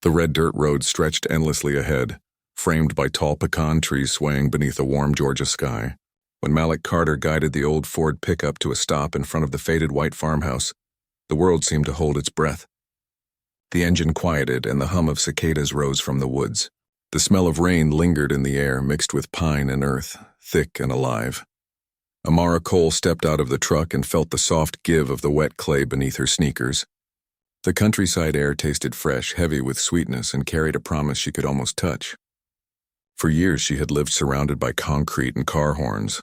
The red dirt road stretched endlessly ahead, framed by tall pecan trees swaying beneath a warm Georgia sky. When Malik Carter guided the old Ford pickup to a stop in front of the faded white farmhouse, the world seemed to hold its breath. The engine quieted and the hum of cicadas rose from the woods. The smell of rain lingered in the air, mixed with pine and earth, thick and alive. Amara Cole stepped out of the truck and felt the soft give of the wet clay beneath her sneakers. The countryside air tasted fresh, heavy with sweetness, and carried a promise she could almost touch. For years she had lived surrounded by concrete and car horns,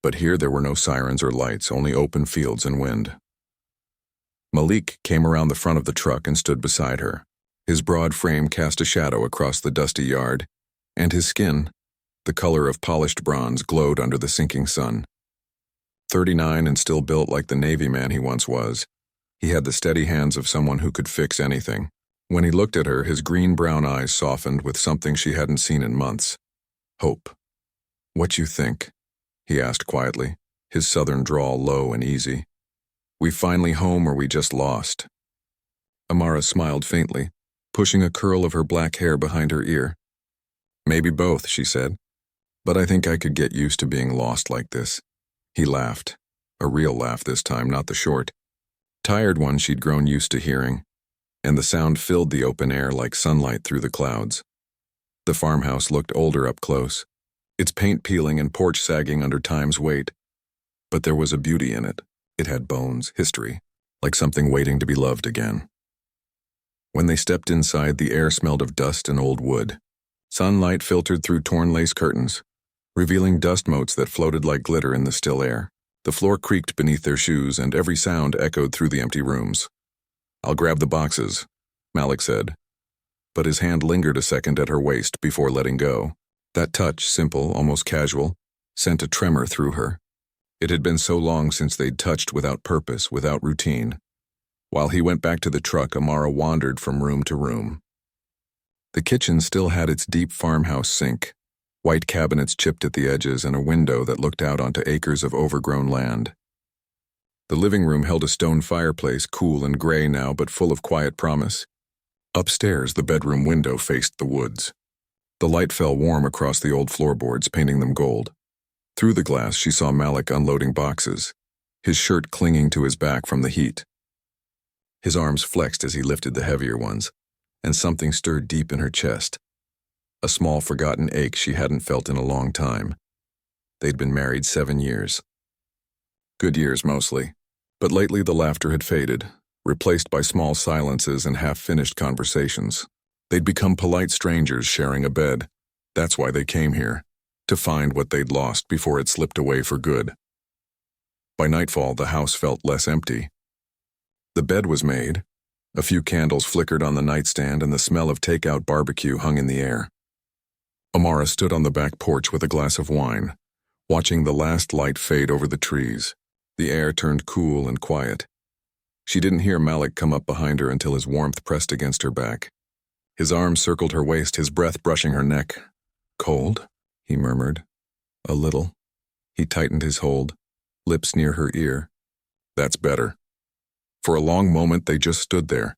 but here there were no sirens or lights, only open fields and wind. Malik came around the front of the truck and stood beside her. His broad frame cast a shadow across the dusty yard, and his skin, the color of polished bronze, glowed under the sinking sun. 39 and still built like the Navy man he once was, he had the steady hands of someone who could fix anything. When he looked at her, his green-brown eyes softened with something she hadn't seen in months. Hope. "What you think?" he asked quietly, his southern drawl low and easy. "We finally home or we just lost?" Amara smiled faintly, pushing a curl of her black hair behind her ear. "Maybe both," she said, "but I think I could get used to being lost like this." He laughed, a real laugh this time, not the short, tired one she'd grown used to hearing, and the sound filled the open air like sunlight through the clouds. The farmhouse looked older up close, its paint peeling and porch sagging under time's weight. But there was a beauty in it. It had bones, history, like something waiting to be loved again. When they stepped inside, the air smelled of dust and old wood. Sunlight filtered through torn lace curtains, revealing dust motes that floated like glitter in the still air. The floor creaked beneath their shoes, and every sound echoed through the empty rooms. "I'll grab the boxes," Malik said, but his hand lingered a second at her waist before letting go. That touch, simple, almost casual, sent a tremor through her. It had been so long since they'd touched without purpose, without routine. While he went back to the truck, Amara wandered from room to room. The kitchen still had its deep farmhouse sink, white cabinets chipped at the edges, and a window that looked out onto acres of overgrown land. The living room held a stone fireplace, cool and gray now, but full of quiet promise. Upstairs, the bedroom window faced the woods. The light fell warm across the old floorboards, painting them gold. Through the glass, she saw Malik unloading boxes, his shirt clinging to his back from the heat. His arms flexed as he lifted the heavier ones, and something stirred deep in her chest. A small, forgotten ache she hadn't felt in a long time. They'd been married 7 years. Good years, mostly. But lately the laughter had faded, replaced by small silences and half-finished conversations. They'd become polite strangers sharing a bed. That's why they came here, to find what they'd lost before it slipped away for good. By nightfall, the house felt less empty. The bed was made. A few candles flickered on the nightstand, and the smell of takeout barbecue hung in the air. Amara stood on the back porch with a glass of wine, watching the last light fade over the trees. The air turned cool and quiet. She didn't hear Malik come up behind her until his warmth pressed against her back. His arm circled her waist, his breath brushing her neck. "Cold?" he murmured. "A little." He tightened his hold, lips near her ear. "That's better." For a long moment they just stood there,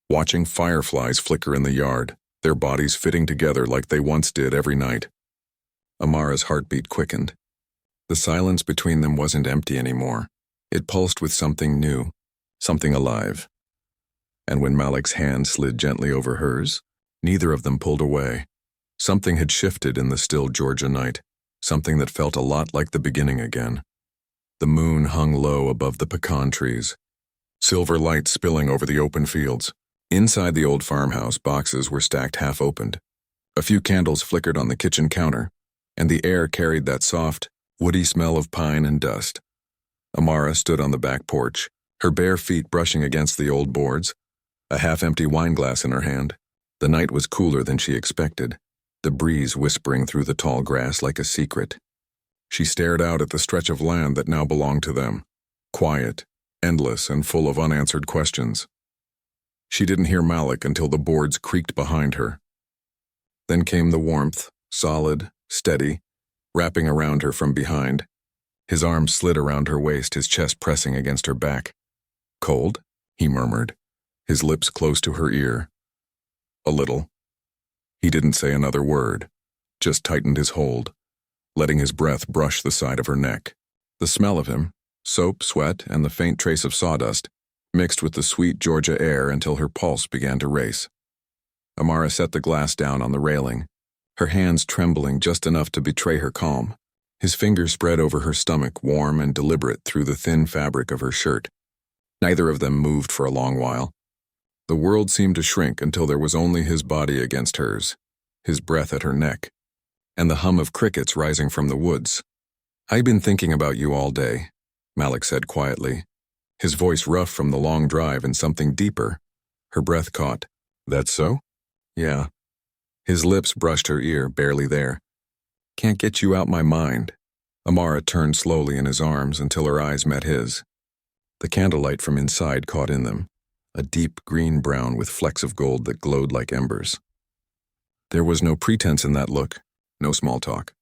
watching fireflies flicker in the yard, their bodies fitting together like they once did every night. Amara's heartbeat quickened. The silence between them wasn't empty anymore. It pulsed with something new, something alive. And when Malik's hand slid gently over hers, neither of them pulled away. Something had shifted in the still Georgia night, something that felt a lot like the beginning again. The moon hung low above the pecan trees, silver light spilling over the open fields. Inside the old farmhouse, boxes were stacked half-opened. A few candles flickered on the kitchen counter, and the air carried that soft, woody smell of pine and dust. Amara stood on the back porch, her bare feet brushing against the old boards, a half-empty wine glass in her hand. The night was cooler than she expected, the breeze whispering through the tall grass like a secret. She stared out at the stretch of land that now belonged to them, quiet, endless, and full of unanswered questions. She didn't hear Malik until the boards creaked behind her. Then came the warmth, solid, steady, wrapping around her from behind. His arm slid around her waist, his chest pressing against her back. "Cold?" he murmured, his lips close to her ear. A little. He didn't say another word, just tightened his hold, letting his breath brush the side of her neck. The smell of him, soap, sweat, and the faint trace of sawdust, mixed with the sweet Georgia air until her pulse began to race. Amara set the glass down on the railing, her hands trembling just enough to betray her calm. His fingers spread over her stomach, warm and deliberate through the thin fabric of her shirt. Neither of them moved for a long while. The world seemed to shrink until there was only his body against hers, his breath at her neck, and the hum of crickets rising from the woods. "I've been thinking about you all day," Malik said quietly, his voice rough from the long drive and something deeper. Her breath caught. "That's so?" "Yeah." His lips brushed her ear, barely there. "Can't get you out my mind." Amara turned slowly in his arms until her eyes met his. The candlelight from inside caught in them, a deep green-brown with flecks of gold that glowed like embers. There was no pretense in that look, no small talk,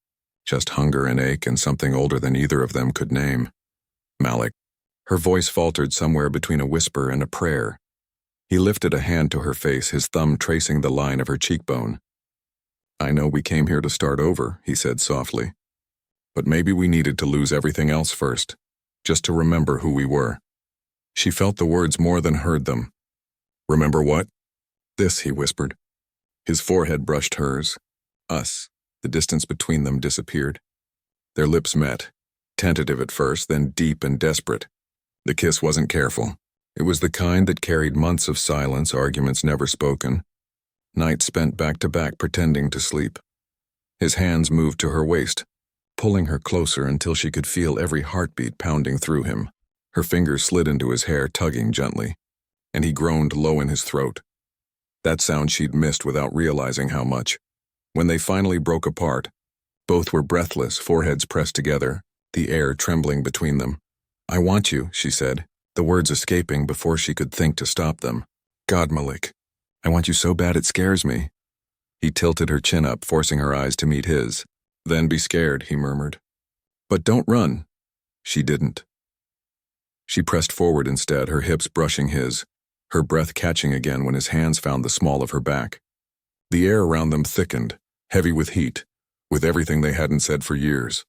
just hunger and ache and something older than either of them could name. "Malik." Her voice faltered somewhere between a whisper and a prayer. He lifted a hand to her face, his thumb tracing the line of her cheekbone. "I know we came here to start over," he said softly. "But maybe we needed to lose everything else first, just to remember who we were." She felt the words more than heard them. "Remember what?" "This," he whispered. His forehead brushed hers. "Us." The distance between them disappeared. Their lips met, tentative at first, then deep and desperate. The kiss wasn't careful. It was the kind that carried months of silence, arguments never spoken, nights spent back-to-back pretending to sleep. His hands moved to her waist, pulling her closer until she could feel every heartbeat pounding through him. Her fingers slid into his hair, tugging gently, and he groaned low in his throat. That sound she'd missed without realizing how much. When they finally broke apart, both were breathless, foreheads pressed together, the air trembling between them. "I want you," she said, the words escaping before she could think to stop them. "God, Malik, I want you so bad it scares me." He tilted her chin up, forcing her eyes to meet his. "Then be scared," he murmured. "But don't run." She didn't. She pressed forward instead, her hips brushing his, her breath catching again when his hands found the small of her back. The air around them thickened, heavy with heat, with everything they hadn't said for years.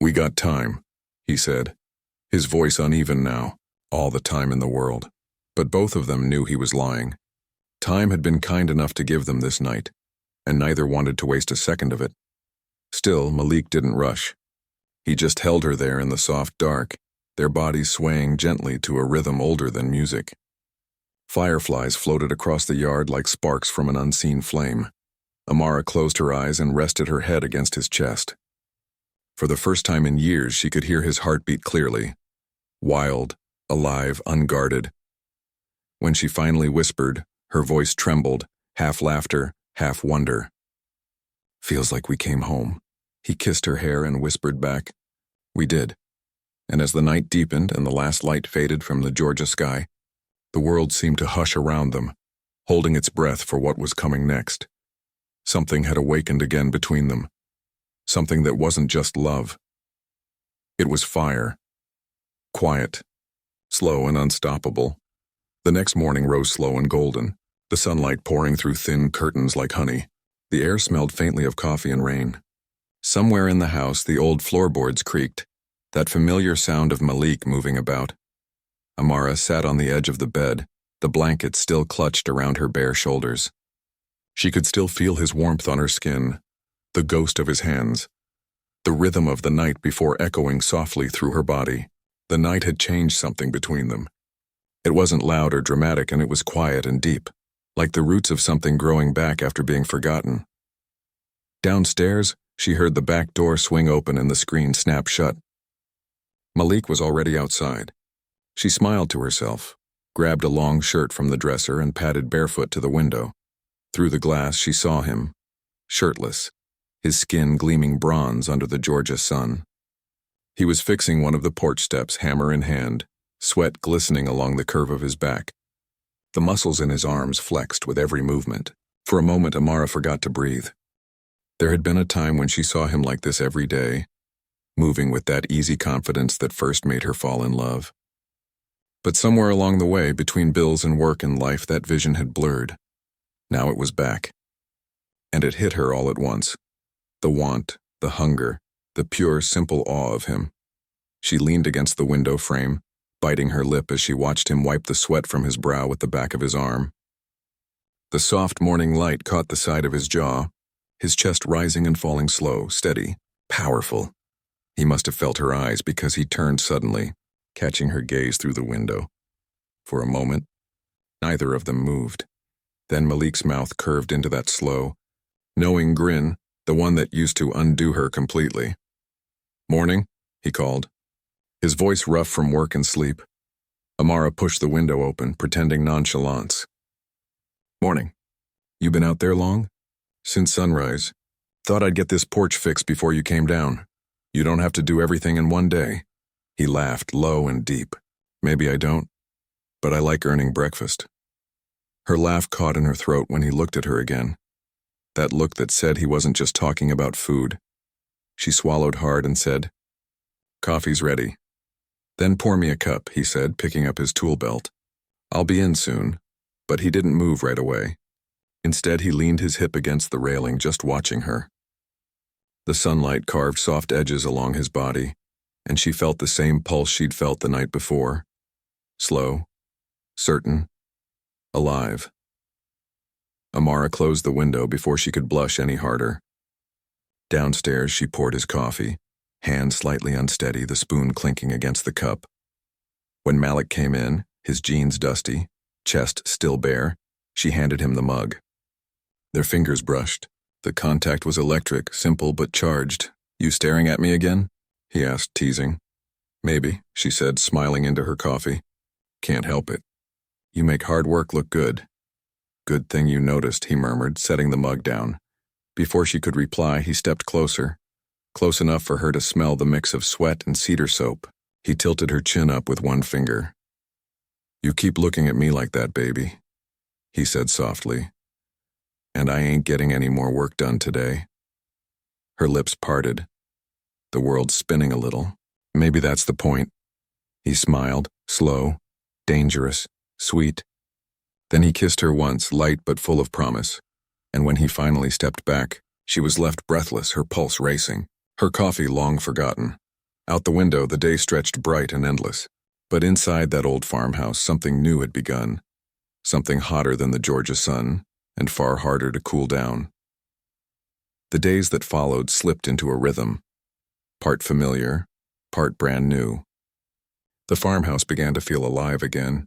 "We got time," he said, his voice uneven now, all the time in the world. But both of them knew he was lying. Time had been kind enough to give them this night, and neither wanted to waste a second of it. Still, Malik didn't rush. He just held her there in the soft dark, their bodies swaying gently to a rhythm older than music. Fireflies floated across the yard like sparks from an unseen flame. Amara closed her eyes and rested her head against his chest. For the first time in years, she could hear his heartbeat clearly. Wild, alive, unguarded. When she finally whispered, her voice trembled, half laughter, half wonder. "Feels like we came home." He kissed her hair and whispered back, "We did." And as the night deepened and the last light faded from the Georgia sky, the world seemed to hush around them, holding its breath for what was coming next. Something had awakened again between them. Something that wasn't just love. It was fire. Quiet, slow and unstoppable. The next morning rose slow and golden, the sunlight pouring through thin curtains like honey. The air smelled faintly of coffee and rain. Somewhere in the house, the old floorboards creaked, that familiar sound of Malik moving about. Amara sat on the edge of the bed, the blanket still clutched around her bare shoulders. She could still feel his warmth on her skin, the ghost of his hands, the rhythm of the night before echoing softly through her body. The night had changed something between them. It wasn't loud or dramatic, and it was quiet and deep, like the roots of something growing back after being forgotten. Downstairs, she heard the back door swing open and the screen snap shut. Malik was already outside. She smiled to herself, grabbed a long shirt from the dresser and padded barefoot to the window. Through the glass, she saw him, shirtless, his skin gleaming bronze under the Georgia sun. He was fixing one of the porch steps, hammer in hand, sweat glistening along the curve of his back. The muscles in his arms flexed with every movement. For a moment, Amara forgot to breathe. There had been a time when she saw him like this every day, moving with that easy confidence that first made her fall in love. But somewhere along the way, between bills and work and life, that vision had blurred. Now it was back. And it hit her all at once. The want, the hunger, the pure, simple awe of him. She leaned against the window frame, biting her lip as she watched him wipe the sweat from his brow with the back of his arm. The soft morning light caught the side of his jaw, his chest rising and falling slow, steady, powerful. He must have felt her eyes because he turned suddenly, catching her gaze through the window. For a moment, neither of them moved. Then Malik's mouth curved into that slow, knowing grin, the one that used to undo her completely. "Morning," he called, his voice rough from work and sleep. Amara pushed the window open, pretending nonchalance. "Morning. You been out there long?" "Since sunrise. Thought I'd get this porch fixed before you came down. You don't have to do everything in one day." He laughed low and deep. "Maybe I don't, but I like earning breakfast." Her laugh caught in her throat when he looked at her again. That look that said he wasn't just talking about food. She swallowed hard and said, "Coffee's ready." "Then pour me a cup," he said, picking up his tool belt. "I'll be in soon." But he didn't move right away. Instead, he leaned his hip against the railing, just watching her. The sunlight carved soft edges along his body, and she felt the same pulse she'd felt the night before. Slow, certain, alive. Amara closed the window before she could blush any harder. Downstairs, she poured his coffee, hand slightly unsteady, the spoon clinking against the cup. When Malik came in, his jeans dusty, chest still bare, she handed him the mug. Their fingers brushed. The contact was electric, simple but charged. "You staring at me again?" he asked, teasing. "Maybe," she said, smiling into her coffee. "Can't help it. You make hard work look good." "Good thing you noticed," he murmured, setting the mug down. Before she could reply, he stepped closer, close enough for her to smell the mix of sweat and cedar soap. He tilted her chin up with one finger. "You keep looking at me like that, baby," he said softly. "And I ain't getting any more work done today." Her lips parted, the world spinning a little. "Maybe that's the point." He smiled, slow, dangerous, sweet. Then he kissed her once, light but full of promise. And when he finally stepped back, she was left breathless, her pulse racing, her coffee long forgotten. Out the window, the day stretched bright and endless. But inside that old farmhouse, something new had begun. Something hotter than the Georgia sun, and far harder to cool down. The days that followed slipped into a rhythm, part familiar, part brand new. The farmhouse began to feel alive again.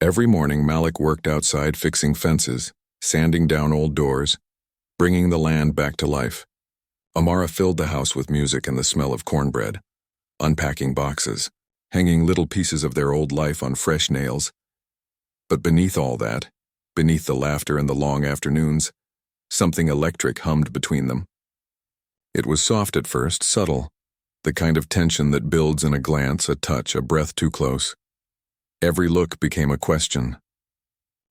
Every morning, Malik worked outside fixing fences, sanding down old doors, bringing the land back to life. Amara filled the house with music and the smell of cornbread, unpacking boxes, hanging little pieces of their old life on fresh nails. But beneath all that, beneath the laughter and the long afternoons, something electric hummed between them. It was soft at first, subtle, the kind of tension that builds in a glance, a touch, a breath too close. Every look became a question.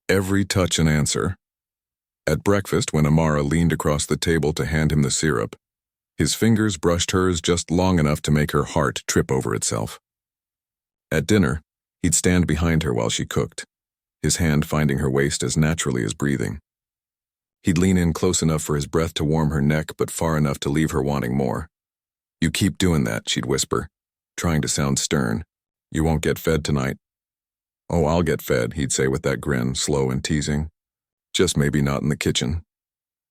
Every touch an answer. At breakfast, when Amara leaned across the table to hand him the syrup, his fingers brushed hers just long enough to make her heart trip over itself. At dinner, he'd stand behind her while she cooked, his hand finding her waist as naturally as breathing. He'd lean in close enough for his breath to warm her neck, but far enough to leave her wanting more. "You keep doing that," she'd whisper, trying to sound stern. "You won't get fed tonight." "Oh, I'll get fed," he'd say with that grin, slow and teasing. "Just maybe not in the kitchen."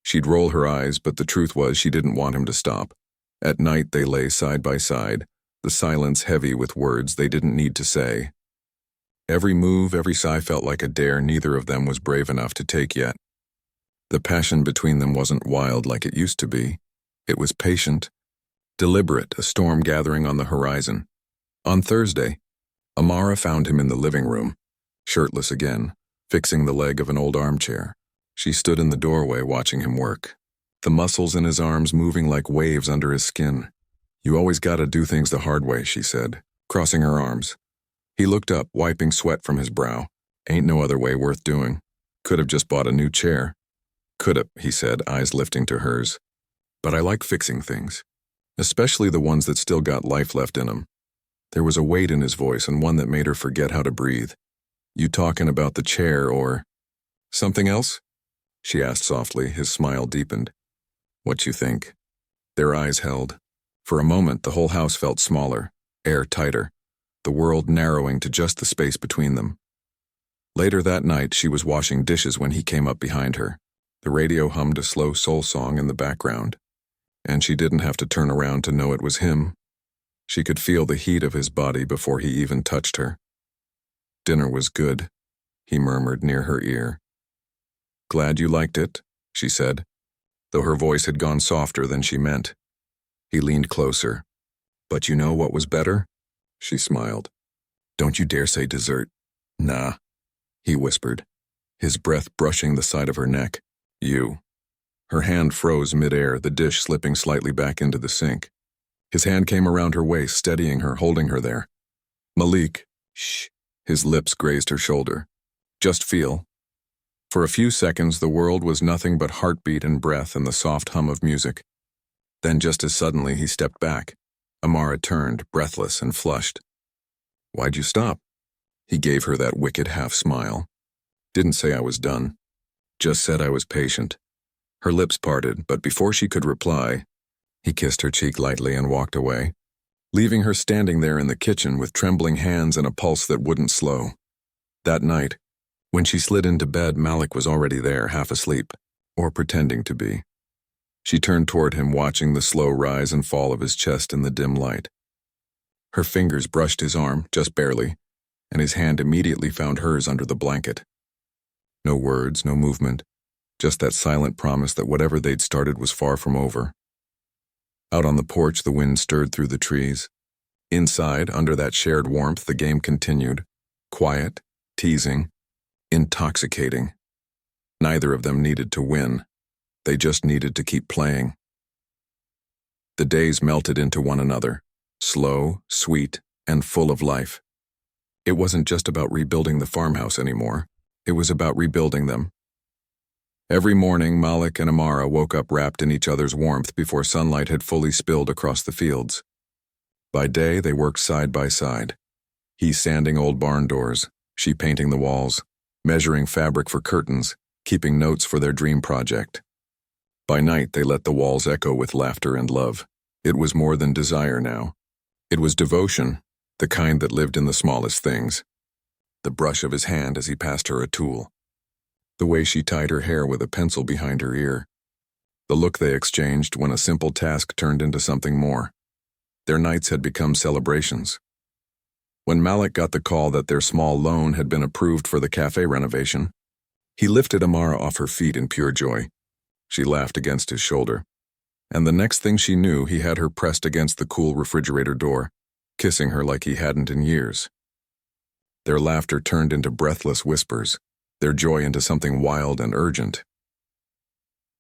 She'd roll her eyes, but the truth was she didn't want him to stop. At night they lay side by side, the silence heavy with words they didn't need to say. Every move, every sigh felt like a dare neither of them was brave enough to take yet. The passion between them wasn't wild like it used to be. It was patient, deliberate, a storm gathering on the horizon. On Thursday, Amara found him in the living room, shirtless again, fixing the leg of an old armchair. She stood in the doorway watching him work, the muscles in his arms moving like waves under his skin. "You always gotta do things the hard way," she said, crossing her arms. He looked up, wiping sweat from his brow. "Ain't no other way worth doing. Could have just bought a new chair." "Coulda," he said, eyes lifting to hers. "But I like fixing things, especially the ones that still got life left in them." There was a weight in his voice and one that made her forget how to breathe. "You talking about the chair or something else?" she asked softly. His smile deepened. What you think? Their eyes held. For a moment, the whole house felt smaller, air tighter, the world narrowing to just the space between them. Later that night, she was washing dishes when he came up behind her. The radio hummed a slow soul song in the background, and she didn't have to turn around to know it was him. She could feel the heat of his body before he even touched her. Dinner was good, he murmured near her ear. Glad you liked it, she said, though her voice had gone softer than she meant. He leaned closer. But you know what was better? She smiled. Don't you dare say dessert. Nah, he whispered, his breath brushing the side of her neck. You. Her hand froze midair, the dish slipping slightly back into the sink. His hand came around her waist, steadying her, holding her there. Malik. Shh. His lips grazed her shoulder. Just feel. For a few seconds, the world was nothing but heartbeat and breath and the soft hum of music. Then just as suddenly, he stepped back. Amara turned, breathless and flushed. Why'd you stop? He gave her that wicked half-smile. Didn't say I was done. Just said I was patient. Her lips parted, but before she could reply, he kissed her cheek lightly and walked away, leaving her standing there in the kitchen with trembling hands and a pulse that wouldn't slow. That night, when she slid into bed, Malik was already there, half asleep, or pretending to be. She turned toward him, watching the slow rise and fall of his chest in the dim light. Her fingers brushed his arm, just barely, and his hand immediately found hers under the blanket. No words, no movement, just that silent promise that whatever they'd started was far from over. Out on the porch, the wind stirred through the trees. Inside, under that shared warmth, the game continued. Quiet, teasing, intoxicating. Neither of them needed to win. They just needed to keep playing. The days melted into one another, slow, sweet, and full of life. It wasn't just about rebuilding the farmhouse anymore. It was about rebuilding them. Every morning, Malik and Amara woke up wrapped in each other's warmth before sunlight had fully spilled across the fields. By day, they worked side by side. He sanding old barn doors, she painting the walls, measuring fabric for curtains, keeping notes for their dream project. By night, they let the walls echo with laughter and love. It was more than desire now. It was devotion, the kind that lived in the smallest things. The brush of his hand as he passed her a tool. The way she tied her hair with a pencil behind her ear. The look they exchanged when a simple task turned into something more. Their nights had become celebrations. When Malik got the call that their small loan had been approved for the cafe renovation, he lifted Amara off her feet in pure joy. She laughed against his shoulder. And the next thing she knew, he had her pressed against the cool refrigerator door, kissing her like he hadn't in years. Their laughter turned into breathless whispers, their joy into something wild and urgent.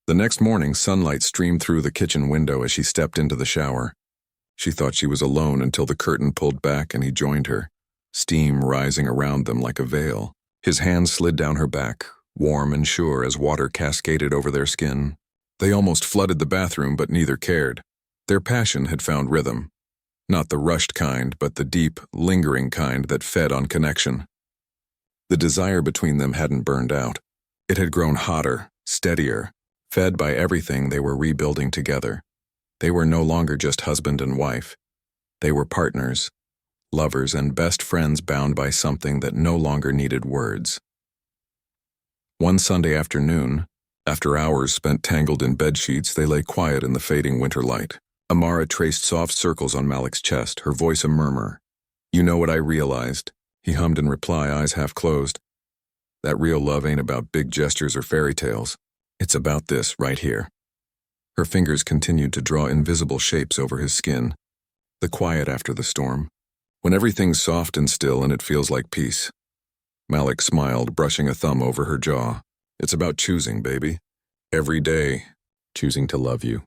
The next morning, sunlight streamed through the kitchen window as she stepped into the shower. She thought she was alone until the curtain pulled back and he joined her, steam rising around them like a veil. His hand slid down her back, warm and sure as water cascaded over their skin. They almost flooded the bathroom, but neither cared. Their passion had found rhythm. Not the rushed kind, but the deep, lingering kind that fed on connection. The desire between them hadn't burned out. It had grown hotter, steadier, fed by everything they were rebuilding together. They were no longer just husband and wife. They were partners, lovers, and best friends bound by something that no longer needed words. One Sunday afternoon, after hours spent tangled in bedsheets, they lay quiet in the fading winter light. Amara traced soft circles on Malik's chest, her voice a murmur. You know what I realized? He hummed in reply, eyes half closed. That real love ain't about big gestures or fairy tales. It's about this, right here. Her fingers continued to draw invisible shapes over his skin. The quiet after the storm. When everything's soft and still and it feels like peace. Malik smiled, brushing a thumb over her jaw. It's about choosing, baby. Every day, choosing to love you.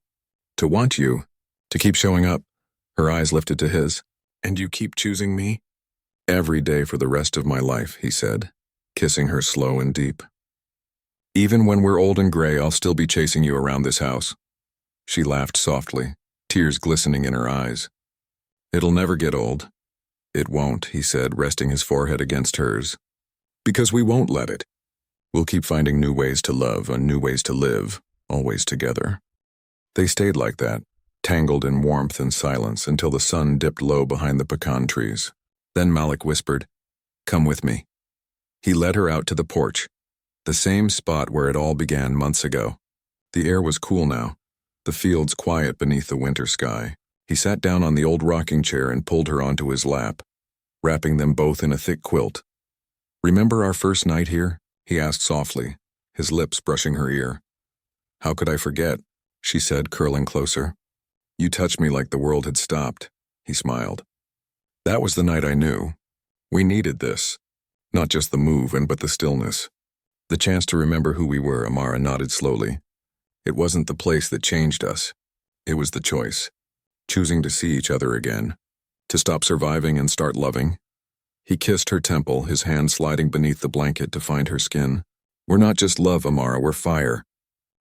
To want you. To keep showing up. Her eyes lifted to his. And you keep choosing me? Every day for the rest of my life, he said, kissing her slow and deep. Even when we're old and gray, I'll still be chasing you around this house. She laughed softly, tears glistening in her eyes. It'll never get old. It won't, he said, resting his forehead against hers. Because we won't let it. We'll keep finding new ways to love and new ways to live, always together. They stayed like that, tangled in warmth and silence until the sun dipped low behind the pecan trees. Then Malik whispered, "Come with me." He led her out to the porch, the same spot where it all began months ago. The air was cool now, the fields quiet beneath the winter sky. He sat down on the old rocking chair and pulled her onto his lap, wrapping them both in a thick quilt. "Remember our first night here?" he asked softly, his lips brushing her ear. "How could I forget?" she said, curling closer. "You touched me like the world had stopped," he smiled. "That was the night I knew. We needed this. Not just the move but the stillness. The chance to remember who we were." Amara nodded slowly. "It wasn't the place that changed us. It was the choice. Choosing to see each other again. To stop surviving and start loving." He kissed her temple, his hand sliding beneath the blanket to find her skin. "We're not just love, Amara, we're fire.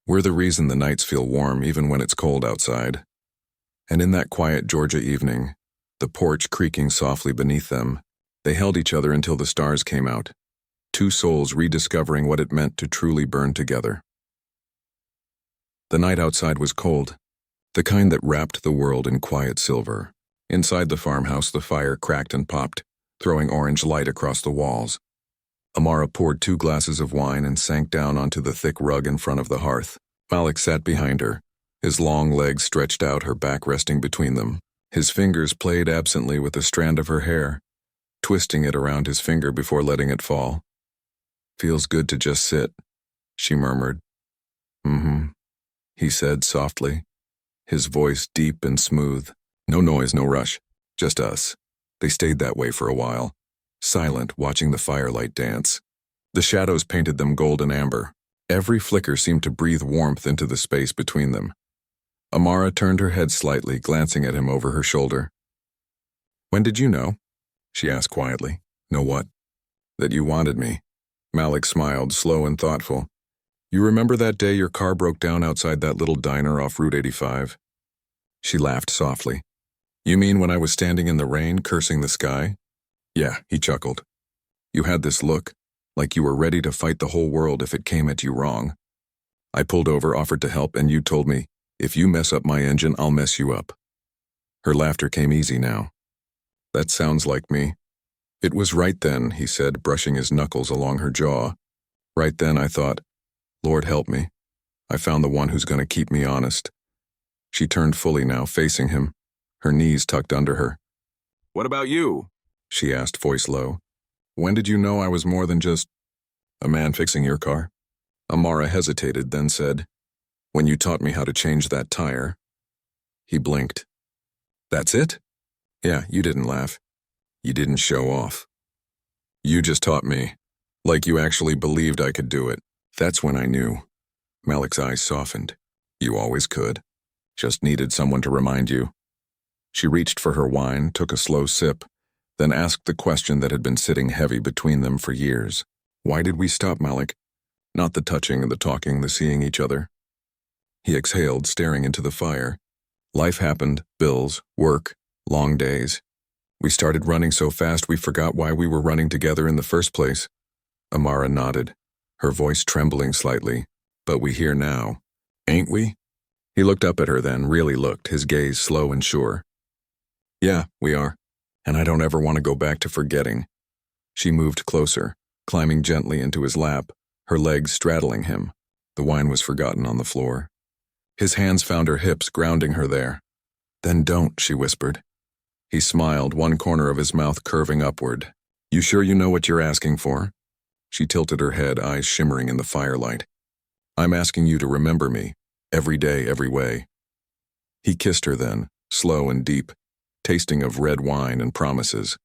We're the reason the nights feel warm even when it's cold outside." And in that quiet Georgia evening, the porch creaking softly beneath them, they held each other until the stars came out. Two souls rediscovering what it meant to truly burn together. The night outside was cold, the kind that wrapped the world in quiet silver. Inside the farmhouse, the fire cracked and popped, throwing orange light across the walls. Amara poured 2 glasses of wine and sank down onto the thick rug in front of the hearth. Malik sat behind her, his long legs stretched out, her back resting between them. His fingers played absently with a strand of her hair, twisting it around his finger before letting it fall. "Feels good to just sit," she murmured. "Mm-hmm," he said softly, his voice deep and smooth. No noise, no rush, just us. They stayed that way for a while, silent, watching the firelight dance. The shadows painted them gold and amber. Every flicker seemed to breathe warmth into the space between them. Amara turned her head slightly, glancing at him over her shoulder. "When did you know?" she asked quietly. "Know what?" "That you wanted me." Malik smiled, slow and thoughtful. "You remember that day your car broke down outside that little diner off Route 85? She laughed softly. "You mean when I was standing in the rain, cursing the sky?" "Yeah," he chuckled. "You had this look, like you were ready to fight the whole world if it came at you wrong. I pulled over, offered to help, and you told me, 'If you mess up my engine, I'll mess you up.'" Her laughter came easy now. "That sounds like me." "It was right then," he said, brushing his knuckles along her jaw. "Right then I thought, Lord help me. I found the one who's going to keep me honest." She turned fully now, facing him, her knees tucked under her. "What about you?" she asked, voice low. "When did you know I was more than just a man fixing your car?" Amara hesitated, then said, "When you taught me how to change that tire." He blinked. "That's it?" "Yeah, you didn't laugh. You didn't show off. You just taught me, like you actually believed I could do it. That's when I knew." Malik's eyes softened. "You always could. Just needed someone to remind you." She reached for her wine, took a slow sip, then asked the question that had been sitting heavy between them for years. "Why did we stop, Malik? Not the touching and the talking, the seeing each other." He exhaled, staring into the fire. "Life happened, bills, work, long days. We started running so fast we forgot why we were running together in the first place." Amara nodded, her voice trembling slightly. "But we here now, ain't we?" He looked up at her then, really looked, his gaze slow and sure. "Yeah, we are. And I don't ever want to go back to forgetting." She moved closer, climbing gently into his lap, her legs straddling him. The wine was forgotten on the floor. His hands found her hips, grounding her there. "Then don't," she whispered. He smiled, one corner of his mouth curving upward. "You sure you know what you're asking for?" She tilted her head, eyes shimmering in the firelight. "I'm asking you to remember me, every day, every way." He kissed her then, slow and deep, tasting of red wine and promises.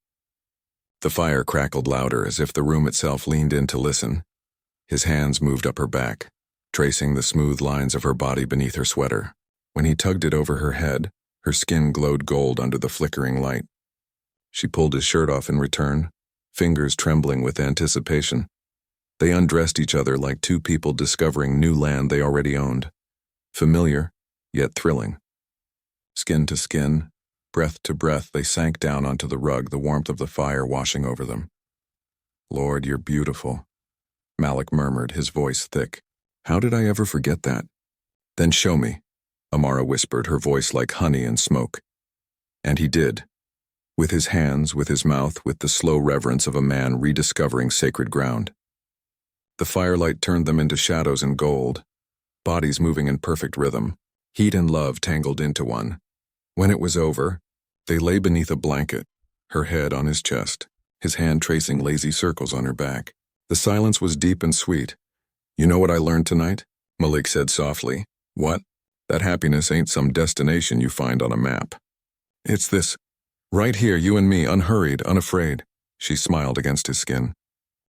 The fire crackled louder, as if the room itself leaned in to listen. His hands moved up her back, tracing the smooth lines of her body beneath her sweater. When he tugged it over her head, her skin glowed gold under the flickering light. She pulled his shirt off in return, fingers trembling with anticipation. They undressed each other like two people discovering new land they already owned. Familiar, yet thrilling. Skin to skin, breath to breath, they sank down onto the rug, the warmth of the fire washing over them. "Lord, you're beautiful." Malik murmured, his voice thick. How did I ever forget that? Then show me, Amara whispered, her voice like honey and smoke. And he did. With his hands, with his mouth, with the slow reverence of a man rediscovering sacred ground. The firelight turned them into shadows and gold, bodies moving in perfect rhythm, heat and love tangled into one. When it was over, they lay beneath a blanket, her head on his chest, his hand tracing lazy circles on her back. The silence was deep and sweet. You know what I learned tonight? Malik said softly. What? That happiness ain't some destination you find on a map. It's this. Right here, you and me, unhurried, unafraid. She smiled against his skin.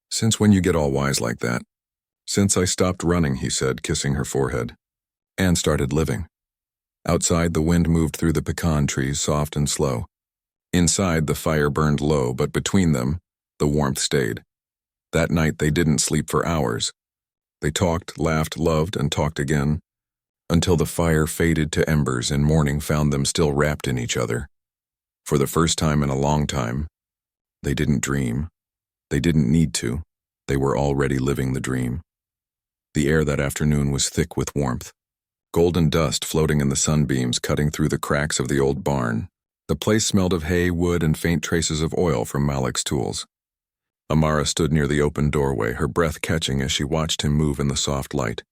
Since when you get all wise like that? Since I stopped running, he said, kissing her forehead. And started living. Outside, the wind moved through the pecan trees, soft and slow. Inside, the fire burned low, but between them, the warmth stayed. That night, they didn't sleep for hours. They talked, laughed, loved, and talked again, until the fire faded to embers and morning found them still wrapped in each other. For the first time in a long time, they didn't dream. They didn't need to. They were already living the dream. The air that afternoon was thick with warmth. Golden dust floating in the sunbeams cutting through the cracks of the old barn. The place smelled of hay, wood, and faint traces of oil from Malik's tools. Amara stood near the open doorway, her breath catching as she watched him move in the soft light.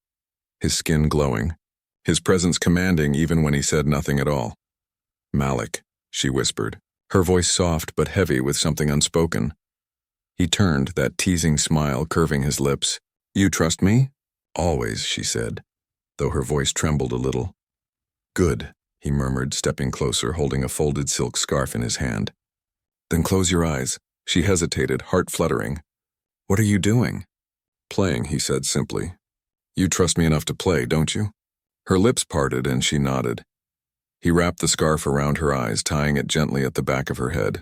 His skin glowing, his presence commanding even when he said nothing at all. Malik, she whispered, her voice soft but heavy with something unspoken. He turned, that teasing smile curving his lips. You trust me? Always, she said, though her voice trembled a little. Good, he murmured, stepping closer, holding a folded silk scarf in his hand. Then close your eyes. She hesitated, heart fluttering. What are you doing? Playing, he said simply. You trust me enough to play, don't you? Her lips parted and she nodded. He wrapped the scarf around her eyes, tying it gently at the back of her head.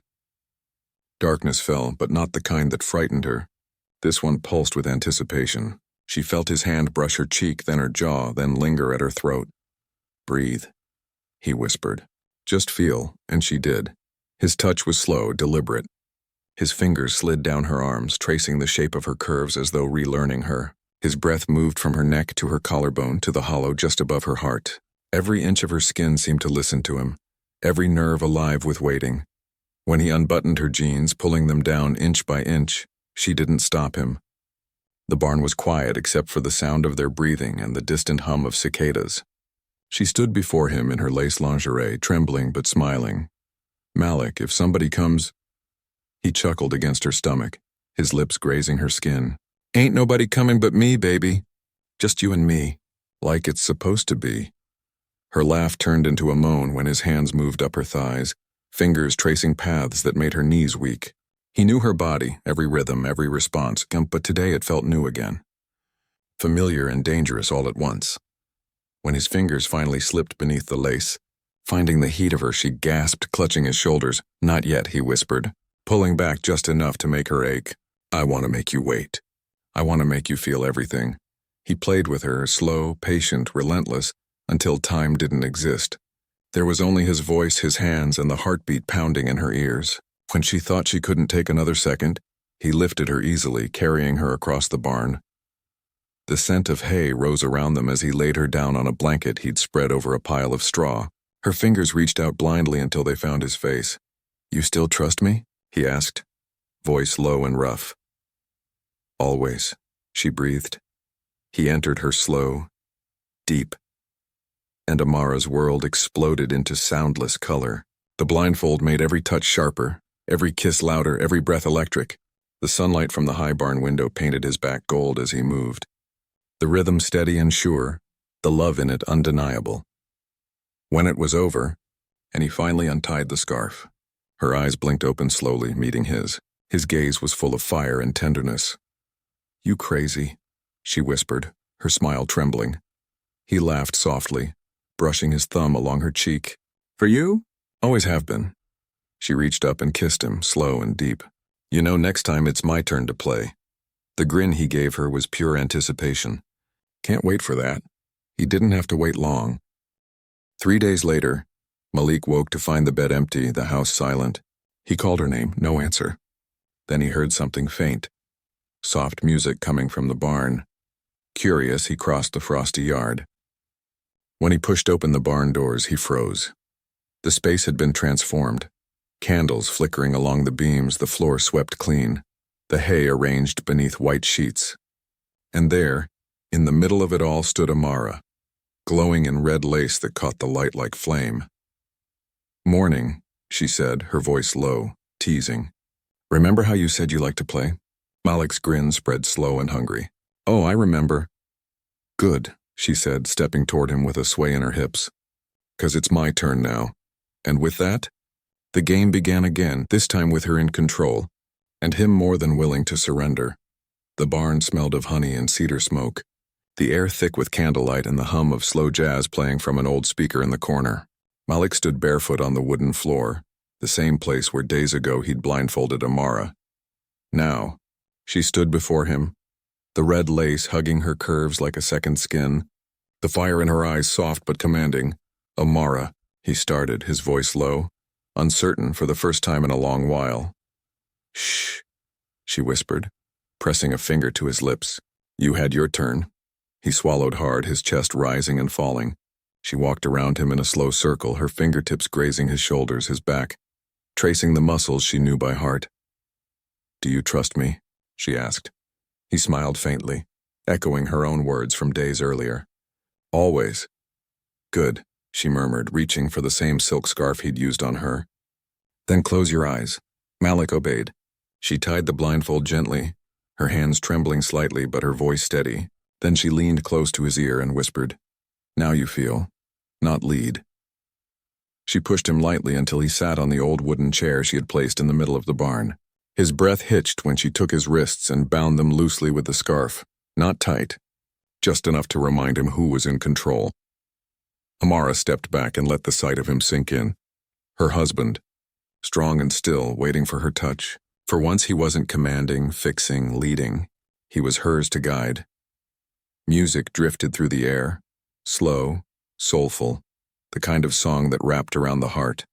Darkness fell, but not the kind that frightened her. This one pulsed with anticipation. She felt his hand brush her cheek, then her jaw, then linger at her throat. Breathe, he whispered. Just feel, and she did. His touch was slow, deliberate. His fingers slid down her arms, tracing the shape of her curves as though relearning her. His breath moved from her neck to her collarbone to the hollow just above her heart. Every inch of her skin seemed to listen to him, every nerve alive with waiting. When he unbuttoned her jeans, pulling them down inch by inch, she didn't stop him. The barn was quiet except for the sound of their breathing and the distant hum of cicadas. She stood before him in her lace lingerie, trembling but smiling. Malik, if somebody comes... He chuckled against her stomach, his lips grazing her skin. Ain't nobody coming but me, baby. Just you and me, like it's supposed to be. Her laugh turned into a moan when his hands moved up her thighs, fingers tracing paths that made her knees weak. He knew her body, every rhythm, every response, but today it felt new again. Familiar and dangerous all at once. When his fingers finally slipped beneath the lace, finding the heat of her, she gasped, clutching his shoulders. Not yet, he whispered, pulling back just enough to make her ache. I want to make you wait. I want to make you feel everything. He played with her, slow, patient, relentless, until time didn't exist. There was only his voice, his hands, and the heartbeat pounding in her ears. When she thought she couldn't take another second, he lifted her easily, carrying her across the barn. The scent of hay rose around them as he laid her down on a blanket he'd spread over a pile of straw. Her fingers reached out blindly until they found his face. You still trust me? He asked, voice low and rough. Always, she breathed. He entered her slow, deep, and Amara's world exploded into soundless color. The blindfold made every touch sharper, every kiss louder, every breath electric. The sunlight from the high barn window painted his back gold as he moved. The rhythm steady and sure, the love in it undeniable. When it was over, and he finally untied the scarf, her eyes blinked open slowly, meeting his. His gaze was full of fire and tenderness. You crazy, she whispered, her smile trembling. He laughed softly, brushing his thumb along her cheek. For you? Always have been. She reached up and kissed him, slow and deep. You know, next time it's my turn to play. The grin he gave her was pure anticipation. Can't wait for that. He didn't have to wait long. 3 days later, Malik woke to find the bed empty, the house silent. He called her name, no answer. Then he heard something faint. soft music coming from the barn. Curious, he crossed the frosty yard. When he pushed open the barn doors, he froze. The space had been transformed. Candles flickering along the beams, the floor swept clean, the hay arranged beneath white sheets. And there, in the middle of it all, stood Amara, glowing in red lace that caught the light like flame. "Morning," she said, her voice low, teasing. "Remember how you said you liked to play?" Malik's grin spread slow and hungry. "Oh, I remember." "Good," she said, stepping toward him with a sway in her hips. "'Cause it's my turn now." And with that, the game began again, this time with her in control, and him more than willing to surrender. The barn smelled of honey and cedar smoke, the air thick with candlelight and the hum of slow jazz playing from an old speaker in the corner. Malik stood barefoot on the wooden floor, the same place where days ago he'd blindfolded Amara. Now, she stood before him, the red lace hugging her curves like a second skin, the fire in her eyes soft but commanding. "Amara," he started, his voice low, uncertain for the first time in a long while. "Shh," she whispered, pressing a finger to his lips. "You had your turn." He swallowed hard, his chest rising and falling. She walked around him in a slow circle, her fingertips grazing his shoulders, his back, tracing the muscles she knew by heart. "Do you trust me?" she asked. He smiled faintly, echoing her own words from days earlier. "Always." "Good," she murmured, reaching for the same silk scarf he'd used on her. "Then close your eyes." Malik obeyed. She tied the blindfold gently, her hands trembling slightly but her voice steady. Then she leaned close to his ear and whispered, "Now you feel, not lead." She pushed him lightly until he sat on the old wooden chair she had placed in the middle of the barn. His breath hitched when she took his wrists and bound them loosely with the scarf, not tight, just enough to remind him who was in control. Amara stepped back and let the sight of him sink in. Her husband, strong and still, waiting for her touch. For once he wasn't commanding, fixing, leading. He was hers to guide. Music drifted through the air, slow, soulful, the kind of song that wrapped around the heart.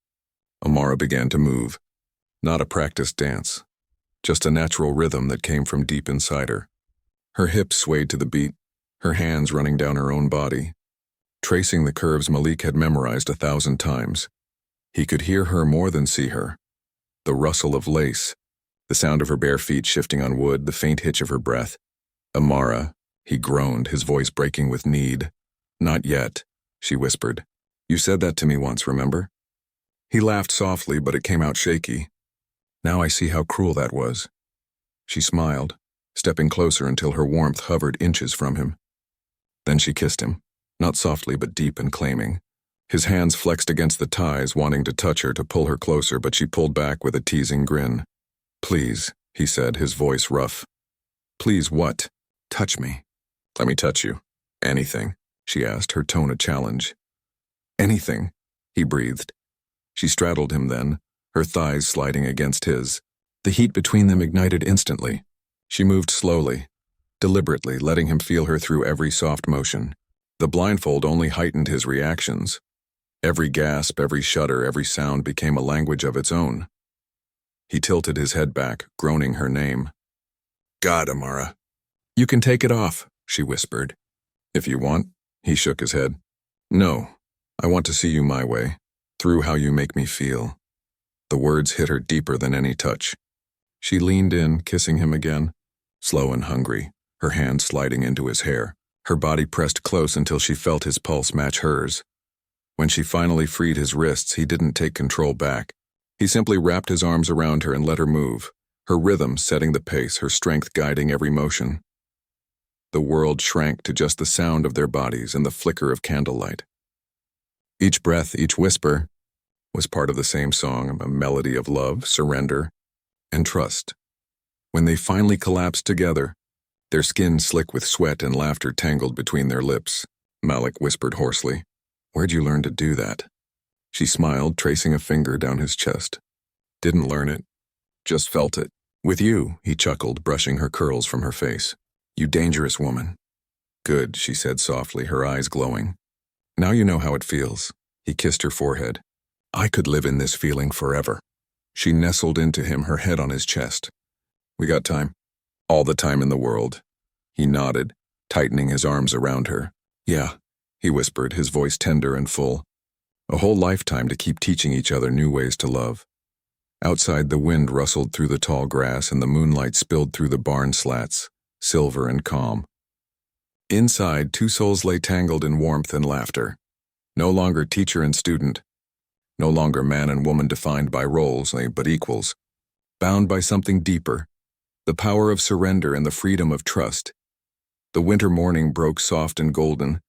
Amara began to move. Not a practiced dance, just a natural rhythm that came from deep inside her. Her hips swayed to the beat, her hands running down her own body, tracing the curves Malik had memorized 1,000 times. He could hear her more than see her. The rustle of lace, the sound of her bare feet shifting on wood, the faint hitch of her breath. "Amara," he groaned, his voice breaking with need. "Not yet," she whispered. "You said that to me once, remember?" He laughed softly, but it came out shaky. "Now I see how cruel that was." She smiled, stepping closer until her warmth hovered inches from him. Then she kissed him, not softly but deep and claiming. His hands flexed against the ties, wanting to touch her, to pull her closer, but she pulled back with a teasing grin. "Please," he said, his voice rough. "Please what?" "Touch me." "Let me touch you." "Anything?" she asked, her tone a challenge. "Anything," he breathed. She straddled him then, her thighs sliding against his. The heat between them ignited instantly. She moved slowly, deliberately, letting him feel her through every soft motion. The blindfold only heightened his reactions. Every gasp, every shudder, every sound became a language of its own. He tilted his head back, groaning her name. "God, Amara." "You can take it off," she whispered. "If you want." He shook his head. "No, I want to see you my way, through how you make me feel." The words hit her deeper than any touch. She leaned in, kissing him again, slow and hungry, her hand sliding into his hair. Her body pressed close until she felt his pulse match hers. When she finally freed his wrists, he didn't take control back. He simply wrapped his arms around her and let her move, her rhythm setting the pace, her strength guiding every motion. The world shrank to just the sound of their bodies and the flicker of candlelight. Each breath, each whisper, was part of the same song, a melody of love, surrender, and trust. When they finally collapsed together, their skin slick with sweat and laughter tangled between their lips, Malik whispered hoarsely, "Where'd you learn to do that?" She smiled, tracing a finger down his chest. "Didn't learn it, just felt it." "With you," he chuckled, brushing her curls from her face. "You dangerous woman." "Good," she said softly, her eyes glowing. "Now you know how it feels." He kissed her forehead. "I could live in this feeling forever." She nestled into him, her head on his chest. "We got time?" All the time in the world. He nodded, tightening his arms around her. Yeah, he whispered, his voice tender and full. A whole lifetime to keep teaching each other new ways to love. Outside, the wind rustled through the tall grass and the moonlight spilled through the barn slats, silver and calm. Inside, two souls lay tangled in warmth and laughter. No longer teacher and student. No longer man and woman defined by roles, but equals. Bound by something deeper. The power of surrender and the freedom of trust. The winter morning broke soft and golden,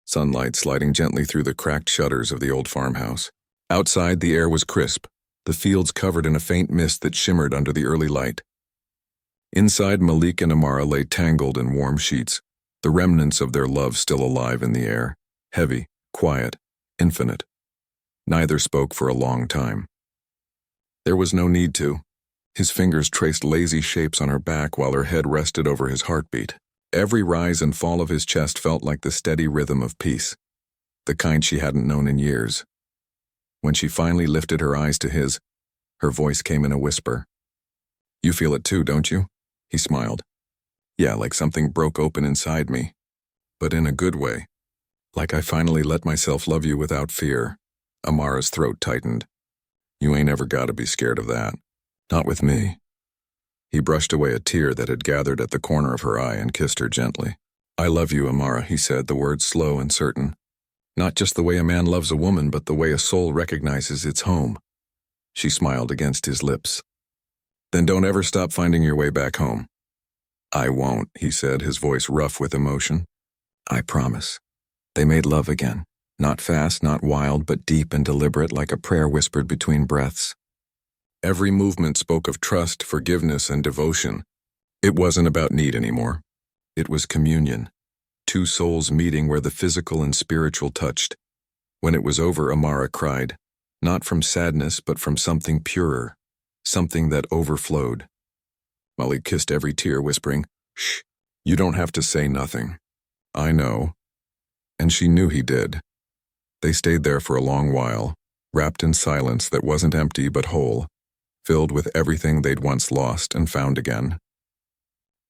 sunlight sliding gently through the cracked shutters of the old farmhouse. Outside, the air was crisp, the fields covered in a faint mist that shimmered under the early light. Inside, Malik and Amara lay tangled in warm sheets, the remnants of their love still alive in the air, heavy, quiet, infinite. Neither spoke for a long time. There was no need to. His fingers traced lazy shapes on her back while her head rested over his heartbeat. Every rise and fall of his chest felt like the steady rhythm of peace, the kind she hadn't known in years. When she finally lifted her eyes to his, her voice came in a whisper. "You feel it too, don't you?" He smiled. "Yeah, like something broke open inside me. But in a good way. Like I finally let myself love you without fear." Amara's throat tightened. "You ain't ever gotta be scared of that. Not with me." He brushed away a tear that had gathered at the corner of her eye and kissed her gently. "I love you, Amara," he said, the words slow and certain. "Not just the way a man loves a woman, but the way a soul recognizes its home." She smiled against his lips. "Then don't ever stop finding your way back home." "I won't," he said, his voice rough with emotion. "I promise." They made love again. Not fast, not wild, but deep and deliberate, like a prayer whispered between breaths. Every movement spoke of trust, forgiveness, and devotion. It wasn't about need anymore. It was communion. Two souls meeting where the physical and spiritual touched. When it was over, Amara cried, not from sadness, but from something purer, something that overflowed. Malik kissed every tear, whispering, "Shh, you don't have to say nothing. I know." And she knew he did. They stayed there for a long while, wrapped in silence that wasn't empty but whole, filled with everything they'd once lost and found again.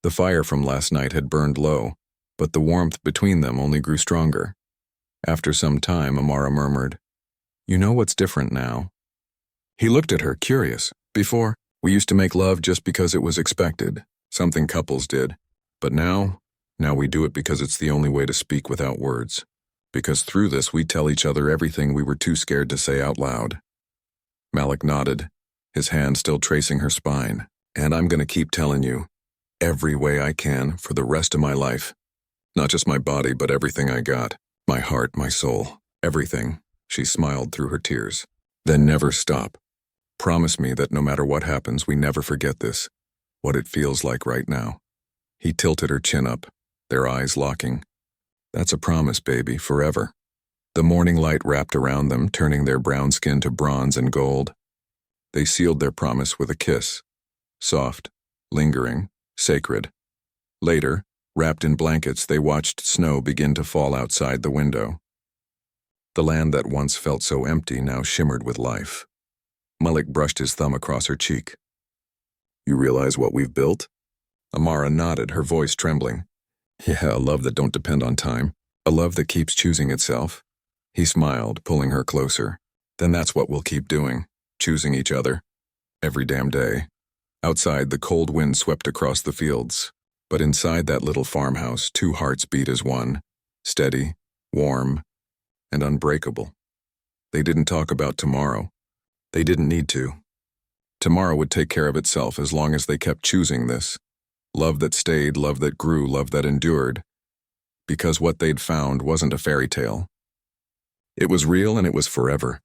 The fire from last night had burned low, but the warmth between them only grew stronger. After some time, Amara murmured, "You know what's different now?" He looked at her, curious. "Before, we used to make love just because it was expected, something couples did. But now we do it because it's the only way to speak without words. Because through this we tell each other everything we were too scared to say out loud." Malik nodded, his hand still tracing her spine. "And I'm gonna keep telling you, every way I can, for the rest of my life. Not just my body, but everything I got. My heart, my soul, everything." She smiled through her tears. "Then never stop. Promise me that no matter what happens, we never forget this, what it feels like right now." He tilted her chin up, their eyes locking. "That's a promise, baby, forever." The morning light wrapped around them, turning their brown skin to bronze and gold. They sealed their promise with a kiss. Soft, lingering, sacred. Later, wrapped in blankets, they watched snow begin to fall outside the window. The land that once felt so empty now shimmered with life. Malik brushed his thumb across her cheek. "You realize what we've built?" Amara nodded, her voice trembling. "Yeah, a love that don't depend on time. A love that keeps choosing itself." He smiled, pulling her closer. "Then that's what we'll keep doing, choosing each other. Every damn day." Outside, the cold wind swept across the fields. But inside that little farmhouse, two hearts beat as one, steady, warm, and unbreakable. They didn't talk about tomorrow. They didn't need to. Tomorrow would take care of itself as long as they kept choosing this. Love that stayed, love that grew, love that endured. Because what they'd found wasn't a fairy tale. It was real and it was forever.